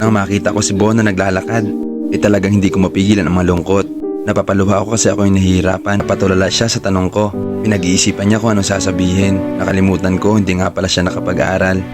Nang makita ko si Bon na naglalakad, talagang hindi ko mapigilan ang malungkot. Napapaluha ako kasi ako yung nahihirapan. Napatulala siya sa tanong ko. Pinag-iisipan niya kung anong sasabihin. Nakalimutan ko, hindi nga pala siya nakapag-aaral.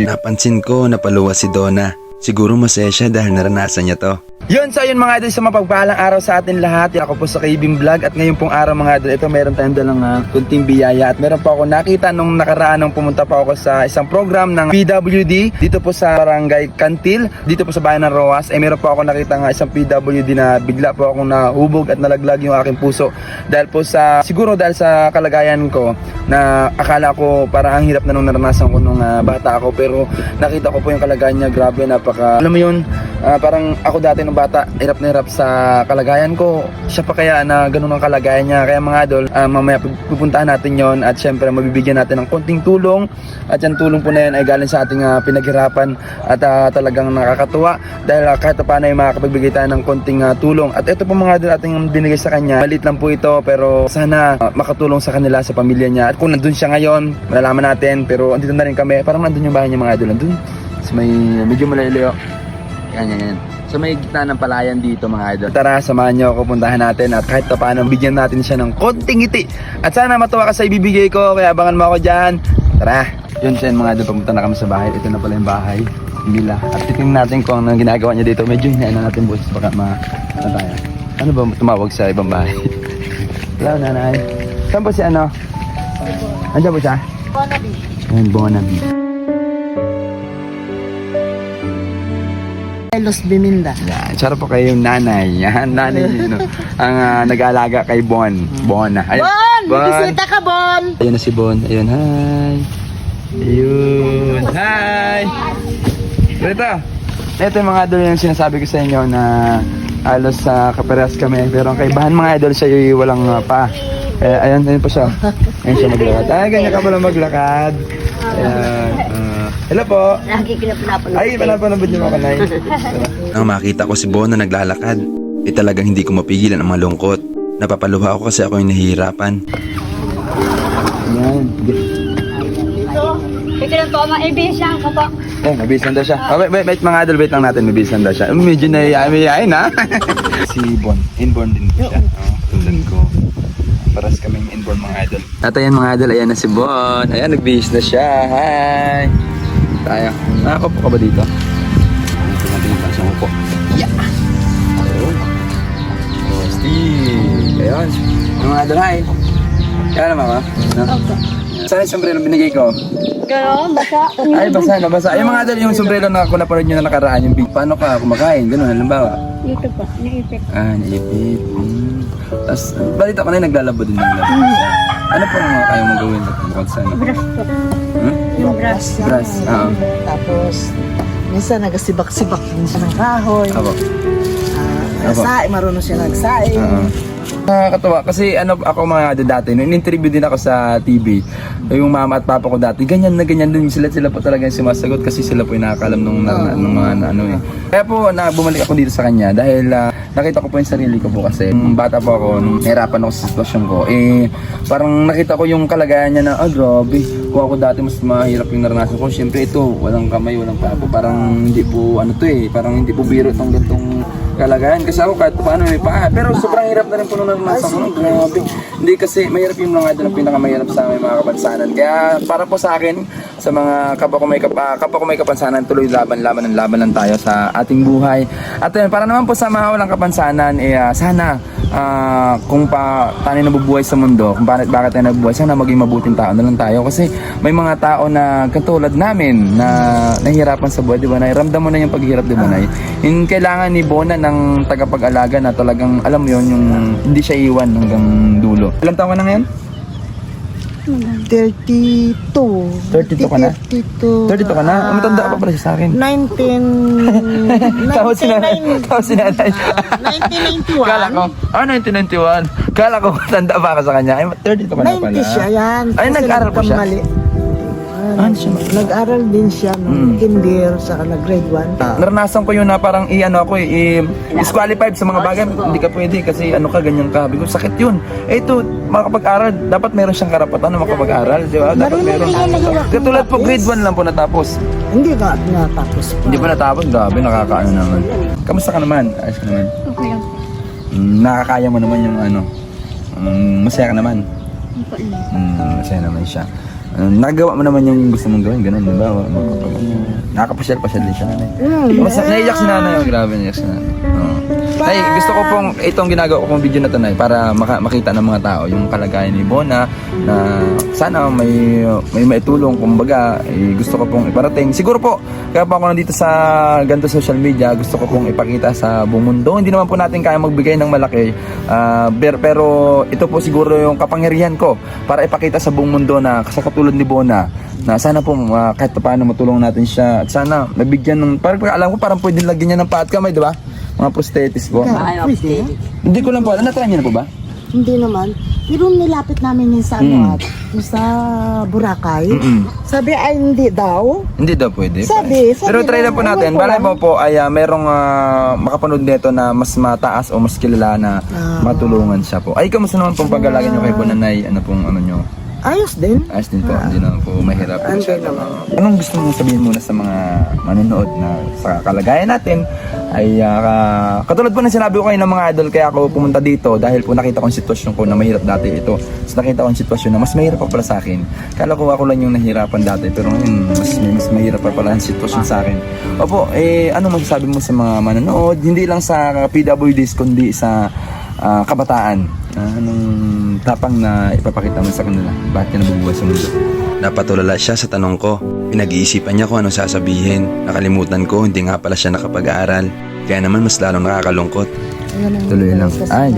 Napansin ko, napaluwa si Donna. Siguro masaya siya dahil naranasan niya to. Yun, so yun mga idol, sa mapagpalang araw sa atin lahat. Ako po sa Kevin Vlog at ngayon pong araw mga idol, ito meron tayong dalang kunting biyaya at meron po ako nakita nung nakaraan nung pumunta pa ako sa isang program ng PWD dito po sa Barangay Kantil, dito po sa bayan ng Roas. Meron po ako nakita nga isang PWD na bigla po akong nahubog at nalaglag yung aking puso dahil po sa, siguro dahil sa kalagayan ko na akala ko parang ang hirap na nung naranasan ko nung bata ako, pero nakita ko po yung kalagayan niya, grabe, napaka, alam mo yun, parang ako dati nung bata, hirap na hirap sa kalagayan ko. Siya pa kaya na ganun ang kalagayan niya. Kaya mga idol, mamaya pupuntahan natin yon at syempre mabibigyan natin ng konting tulong. At yung tulong po na yun ay galing sa ating pinaghirapan at talagang nakakatuwa dahil kahit paano ay makakapagbigay tayo ng konting tulong. At ito po mga idol ating binigay sa kanya. Maliit lang po ito pero sana makatulong sa kanila, sa pamilya niya. At kung nandun siya ngayon, malalaman natin, pero andito na rin kami. Parang nandun yung bahay niya mga idol. Nandun sa may medyo malayo. Yan. So may gitna ng palayan dito mga idol. Tara, samahan nyo ako, puntahan natin at kahit paano bigyan natin siya ng konting ngiti. At sana matuwa ka sa ibibigay ko, kaya abangan mo ako dyan. Tara! Yun siya mga idol, pumunta na kami sa bahay. Ito na pala yung bahay nila. At titingnan natin kung anong ginagawa niya dito. Medyo hinayaan natin boses baka tayo. Ano ba tumawag sa ibang bahay? Hello nanay. Saan po si ano? Andiyan po siya? Bonabi. Ayan, Bonabi. Los Biminda. Yan, sarap po kayo yung nanay. Yan, nanay yun, no? Ang nag-aalaga kay Bon. Bon. Ayun, Bon! Bisita ka, Bon! Ayun na si Bon. Ayun, hi. Ayun, hi. Ito yung mga idol yung sinasabi ko sa inyo na alos sa kapares kami. Pero ang kaibahan mga idol siya yung walang pa. Ayun po siya. Ayun siya maglakad. Ganyan ka pala maglakad. Ayan. Hello po. Lagi pinapanood. Ay, pinapanood niyo mga kanay. Nang makita ko si Bon na naglalakad, talagang hindi ko mapigilan ang malungkot. Napapaluha ako kasi ako yung nahihirapan. Ayan. Ito lang po, maibisan ka po. Mabisan daw siya. Wait mga idol, wait lang natin, mabisan daw siya. Medyo naiyayain ha. Si Bon, inborn din po siya. Tulad ko. Paras kaming inborn mga idol. At ayan mga idol, ayan na si Bon. Ayan, nagbihis na siya. Hi! Tayo. Nakakapo ka ba dito? Dito natin yung pasang upo. Yeah! Ayun. Steve! Ayun. Mga idol, hi! Kaya naman ka? Opo. Saan yung sombrero binigay ko? Gano'n, basa. Ay, basa. Ay, mga idol, yung sombrero na napanood nyo na nakaraan, yung big, paano ka kumakain? Ganun, halimbawa. Dito po, naipit. Naipit. Tapos, balita ko na yung naglalabo din ng labo. Ano po ang kayo mong gawin sa sa ano? Brass po. Yung brass. Brass, oo. Tapos, minsan nagasibak-sibak din siya ng kahoy. Ako. Marunong siya nagsaing. Oo. Nakakatawa kasi ako mga dati no, in-interview din ako sa TV. Yung mama at papa ko dati, ganyan din sila po talaga yung sumasagot kasi sila po yung nakakalam nung mga ano eh. Kaya po bumalik ako dito sa kanya dahil nakita ko po yung sarili ko po kasi nung bata po ako, nung nahirapan ako sa sitwasyon ko, parang nakita ko yung kalagayan niya na, grabe, kung ako dati mas mahirap yung naranasan ko, syempre ito, walang kamay, walang paa, parang hindi po parang hindi po biro itong gantong kalagayan kasi ako kahit paano may paa, pero sobrang hirap na rin po nung naranasan ko, grabe. Hindi kasi mahirap yung mga idol ang pinakamahirap sa aming mga kapansanan. Kaya para po sa akin, sa mga kapwa ko may kapansanan, tuloy laban lang tayo sa ating buhay. At para naman po sa mga walang kapansanan, sana kung tayo nabubuhay sa mundo, kung bakit tayo nabubuhay, sana maging mabuting tao na lang tayo. Kasi may mga tao na katulad namin na nahihirapan sa buhay, di ba? Ramdam mo na yung paghirap, di ba? Yung kailangan ni Bona ng tagapag-alaga na talagang, alam mo yun, yung hindi siya iwan hanggang dulo. Ilang taon ka na ngayon? 32. 32 ka na? 32 ka na? Matanda ka pa pala siya sa akin. 1991. Tapos si nanay. 1991. Kala ko, 1991. Kala ko matanda pa ka sa kanya. Ay, 32 ka na pala. 90 siya yan. Ay, nag-aral pa siya? Mali. nag-aral din siya nung kinder, saka nag-grade 1. Naranasan ko yun na parang disqualified sa mga bagay. Hindi ka pwede kasi ano ka, ganyan ka. Sabi ko, sakit yun. Ito, makapag-aral. Dapat meron siyang karapatan na makapag-aral. Di ba? Dapat meron. Katulad po, grade 1 lang po natapos. Hindi ka natapos pa. Hindi pa natapos? Grabe, nakakaano naman. Kamusta ka naman? Ayos ka naman. Okay lang. Nakakaya mo naman yung masaya ka naman. Okay lang. Masaya naman siya. Nagawa mo naman yung gusto mong gawin, ganun, di ba? Nakakapasyal-pasyal din siya, nanay. Mas naiyak si nanay, grabe naiyak si nanay. Nay, gusto ko pong itong ginagawa ko pong video na to, nay, para makita ng mga tao yung kalagayan ni Bona na sana may maitulong, kumbaga, gusto ko pong iparating. Siguro po, kaya po ako nandito sa ganito social media, gusto ko pong ipakita sa buong mundo. Hindi naman po natin kaya magbigay ng malaki, pero ito po siguro yung kapangyarihan ko para ipakita sa buong mundo na sa katulad ni Bona, na sana po kahit paano matulong natin siya at sana nabigyan ng, parang alam ko parang pwede lagyan niya ng paat kamay, di ba? Mga prosthetis po. Pwede. Hindi ko lang po, natry niyo na po ba? Hindi naman. Pero nilapit namin yun sa sa Boracay. Sabi ay hindi daw. Hindi daw pwede. Sabi Pero try lang po natin. Balay mo po ay merong makapanood nito na mas mataas o mas kilala na matulungan siya po. Ay, kamusta naman pong pag-alaga niyo kay Bonanay? Ano pong ano niyo? Ayos din. Ayos din po, hindi naman po mahirap. Hindi naman. Anong gusto mong sabihin muna sa mga manonood na sa kalagayan natin ay katulad po ng sinabi ko kayo ng mga idol, kaya ako pumunta dito dahil po nakita ko yung sitwasyon ko na mahirap dati ito. So nakita ko yung sitwasyon na mas mahirap pa pala sa akin. Kala ko ako lang yung nahirapan dati, pero ngayon mas mahirap pa pala ang sitwasyon sa akin. Opo, ano masasabi mo sa mga manonood, hindi lang sa PWDs kundi sa kabataan? Anong tapang na ipapakita mo sa kanila? Bakit ka nabubuhay sa mundo? Napatulala siya sa tanong ko. Pinag-iisipan niya kung ano sasabihin. Nakalimutan ko, hindi nga pala siya nakapag-aaral. Kaya naman mas lalong nakakalungkot. Tuloy lang. Ay,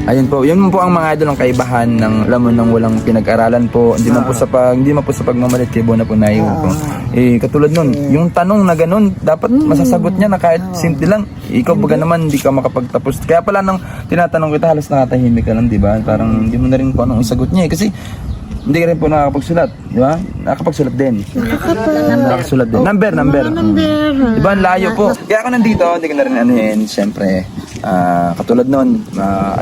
ayun po, yun po ang mga idol ang kaibahan ng lamon ng walang pinag-aralan po. Hindi man po sa pagmamalit kay Bona po na po. Katulad nun, yung tanong na ganun, dapat masasagot niya na kahit simple lang. Ikaw baga naman, hindi ka makapagtapos. Kaya pala nang tinatanong kita, halos nakatahimik ka lang, di ba? Parang hindi mo na rin po anong isagot niya Kasi hindi ka rin po nakakapagsulat, di ba? Nakakapagsulat din. Nakakasulat din. Number. Di ba? Ang layo po. Kaya ako nandito, hindi ko na rin anuhin. Siyempre, katulad nun,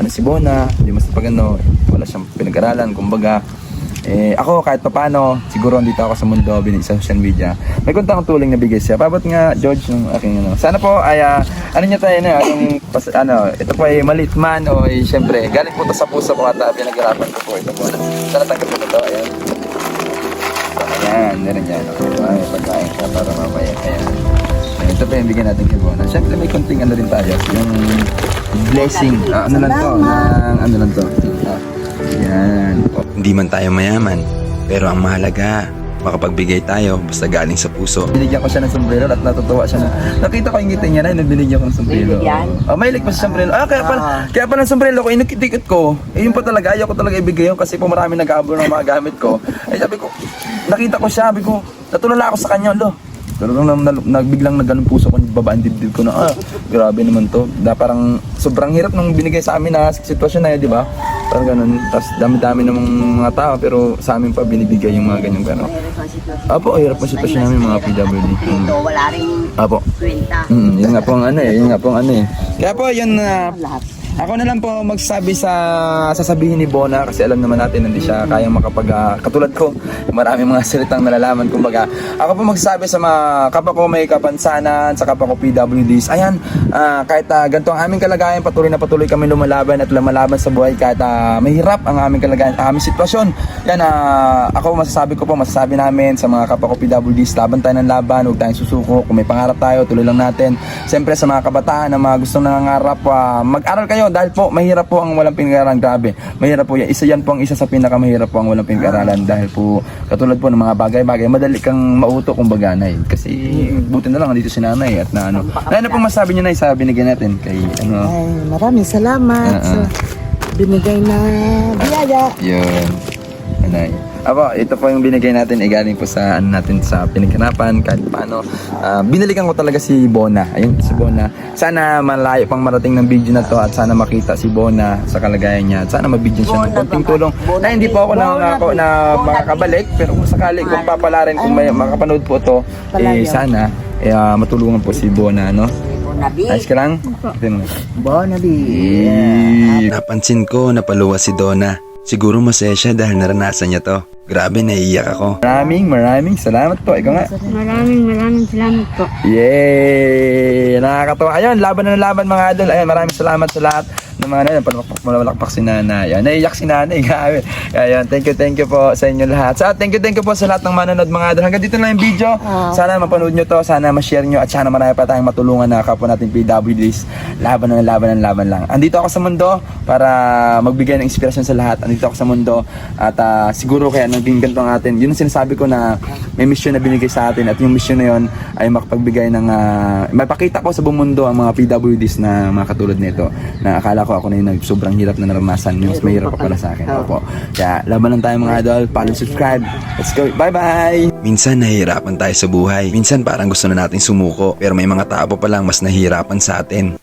si Bona, hindi mas pagano, wala siyang pinag-aralan, kumbaga. Ako kahit paano, siguro andito ako sa mundo, sa social media. May kunti akong tuling na bigay siya. Pabot nga, George, ng aking ano. Sana po ay, ano niya tayo na, ito po ay maliit man o siyempre, galing po ito sa puso ko at pinaghirapan ko po ito po. Sana tanggapin ko ito, ayan. So, ayan, meron yan. Ay, pagkain ka para mamaya. Ayan. Ito pa yung bigyan natin kay Bona. Siyempre may konting ano rin tayo. Yung blessing. Ano lang to? Yan. Hindi man tayo mayaman, pero ang mahalaga, makapagbigay tayo basta galing sa puso. Binigyan ko siya ng sombrero at natutuwa siya na nakita ko yung ngiti niya na binigyan ko ng sombrero. Mahilig pa sa sombrero. Kaya pala ng sombrero ko, inikit ko. Yun pa talaga, ayaw ko talaga ibigay yun kasi po marami nag-aabol ng mga gamit ko. Sabi ko, nakita ko siya, sabi ko, natulala ako sa kanya, Talagang biglang nagganong puso ko, babaan dibdib ko na, grabe naman to. Parang sobrang hirap nung binigay sa amin na sitwasyon na yun, di ba? Parang ganun. Tapos dami-dami namang mga tao, pero sa amin pa binibigay yung mga ganyang gano'n. Apo, hirap mo sitwasyon namin mga PWD. Dito, wala rin Apo. kwenta. Yun nga po ang ano eh. Kaya po, yun ako na lang po magsasabi sa sasabihin ni Bona kasi alam naman natin hindi siya kayang katulad ko, marami mga salitang nalalaman. Kumbaga, ako po magsasabi sa mga kapwa ko may kapansanan, sa kapwa ko PWDs, ayan, kahit ganito ang aming kalagayan, patuloy kami lumalaban sa buhay kahit mahirap ang aming kalagayan, aming sitwasyon. Yan, masasabi namin sa mga kapwa ko PWDs, laban tayo ng laban, huwag tayong susuko. Kung may pangarap tayo, tuloy lang natin. Siyempre sa mga kabataan na mga gustong nangangarap, mag-aral kayo dahil po mahirap po ang walang pinag-aralan. Grabe, mahirap po yan. Yan po ang isa sa pinakamahirap po ang walang pinag-aralan dahil po katulad po ng mga bagay-bagay, madali kang mauto kung baganay. Kasi buti na lang nandito si nanay at na ano. Ano pong masabi niyo na sa binigyan natin kay ano? Ay, maraming salamat sa binigay na biyaya. Yun. Nanay. Apo, ito po yung binigay natin ay galing po sa ano natin sa pinaghanapan kahit paano. Binalikan ko talaga si Bona. Ayun si Bona. Sana malayo pang marating ng video na to at sana makita si Bona sa kalagayan niya. At sana mabigyan siya ng konting tulong. Na hindi po ako nangako na makakabalik pero kung sakali kung papala rin kung may makapanood po to sana matulungan po si Bona, no? Nice ka lang? Ito mo. Napansin ko napaluwas si Donna. Siguro masaya siya dahil naranasan niya to. Grabe, naiiyak ako. Maraming salamat po. Ikaw nga. Maraming salamat po. Yay! Nakakatawa. Ayun, laban na laban mga idol. Ayun, maraming salamat sa lahat ng mga nanay. Palakpak si nanay. Ayun, naiiyak si nanay. Grabe. Ayun, thank you po sa inyo lahat. Thank you po sa lahat ng manonood mga idol. Hanggang dito na yung video. Sana mapanood nyo to. Sana ma-share nyo. At sana marami pa tayong matulungan na kapwa natin PWDs. Laban lang. Andito ako sa mundo para magbigay ng inspirasyon sa lahat. Andito ako sa mundo. At siguro kaya naging ganito ang atin. Yun ang sinasabi ko na may mission na binigay sa atin. At yung mission na yun ay makapagbigay ng mapakita ko sa buong mundo ang mga PWDs na mga katulad nito. Na akala ko ako na yung sobrang hirap na naranasan. Yung mas mahirap pa pala sa akin. Opo. Kaya laban lang tayo mga idol. Follow, subscribe. Let's go. Bye-bye! Minsan nahihirapan tayo sa buhay. Minsan parang gusto na nating sumuko. Pero may mga tao pa lang mas nahihirapan sa atin.